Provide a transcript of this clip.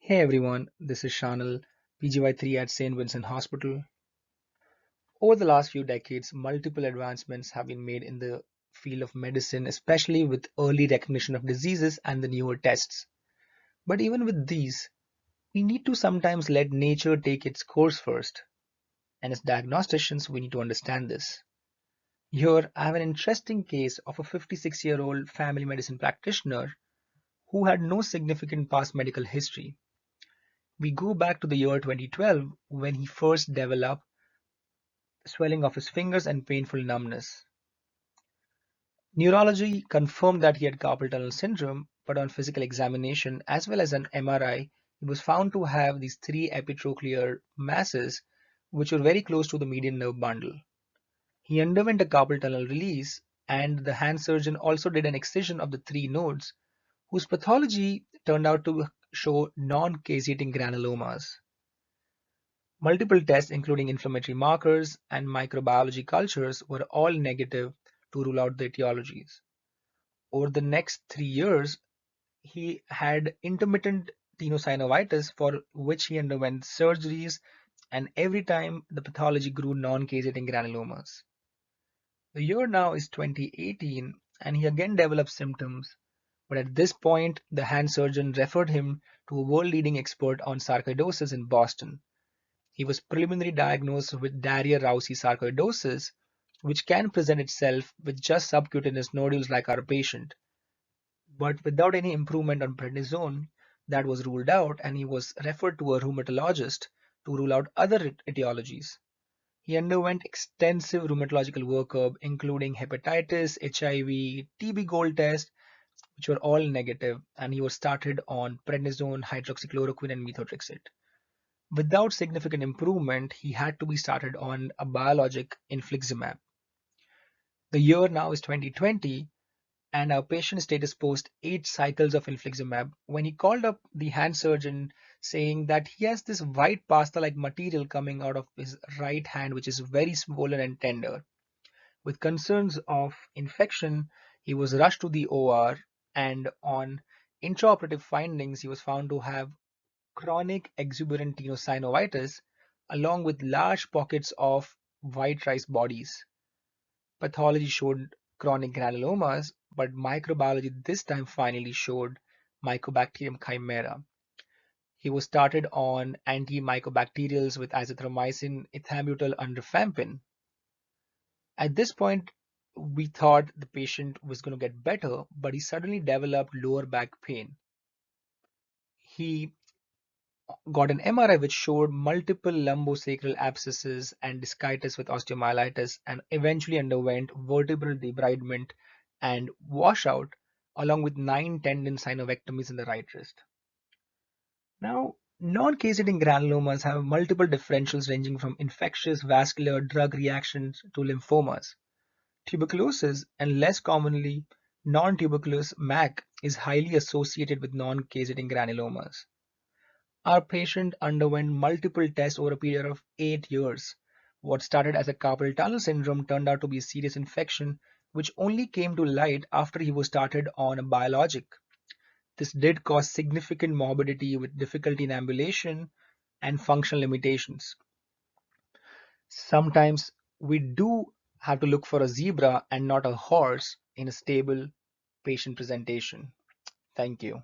Hey everyone, this is Shanil, PGY3 at St. Vincent Hospital. Over the last few decades, multiple advancements have been made in the field of medicine, especially with early recognition of diseases and the newer tests. But even with these, we need to sometimes let nature take its course first. And as diagnosticians, we need to understand this. Here, I have an interesting case of a 56-year-old family medicine practitioner who had no significant past medical history. We go back to the year 2012 when he first developed swelling of his fingers and painful numbness. Neurology confirmed that he had carpal tunnel syndrome, but on physical examination as well as an MRI, he was found to have these three epitrochlear masses, which were very close to the median nerve bundle. He underwent a carpal tunnel release, and the hand surgeon also did an excision of the three nodes, whose pathology turned out to show non-caseating granulomas. Multiple tests, including inflammatory markers and microbiology cultures, were all negative to rule out the etiologies. Over the next 3 years, he had intermittent tenosynovitis for which he underwent surgeries, and every time the pathology grew non-caseating granulomas. The year now is 2018, and he again developed symptoms, but at this point, the hand surgeon referred him to a world-leading expert on sarcoidosis in Boston. He was preliminarily diagnosed with Darrier-Roussey sarcoidosis, which can present itself with just subcutaneous nodules like our patient, but without any improvement on prednisone. That was ruled out, and he was referred to a rheumatologist to rule out other etiologies. He underwent extensive rheumatological workup, including hepatitis, HIV, TB gold test, which were all negative, and he was started on prednisone, hydroxychloroquine, and methotrexate. Without significant improvement, he had to be started on a biologic infliximab. The year now is 2020, and our patient status post 8 cycles of infliximab when he called up the hand surgeon saying that he has this white pasta-like material coming out of his right hand, which is very swollen and tender. With concerns of infection, he was rushed to the OR, and on intraoperative findings, he was found to have chronic exuberant tenosynovitis along with large pockets of white rice bodies. Pathology showed chronic granulomas, but microbiology this time finally showed Mycobacterium chimera. He was started on antimycobacterials with azithromycin, ethabutyl, and rifampin. At this point, we thought the patient was going to get better, but he suddenly developed lower back pain. He got an MRI which showed multiple lumbosacral abscesses and discitis with osteomyelitis, and eventually underwent vertebral debridement and washout along with 9 tendon synovectomies in the right wrist. Now, non-caseating granulomas have multiple differentials ranging from infectious vascular drug reactions to lymphomas. Tuberculosis, and less commonly non-tuberculous MAC, is highly associated with non-caseating granulomas. Our patient underwent multiple tests over a period of 8 years. What started as a carpal tunnel syndrome turned out to be a serious infection, which only came to light after he was started on a biologic. This did cause significant morbidity with difficulty in ambulation and functional limitations. Sometimes we do have to look for a zebra and not a horse in a stable patient presentation. Thank you.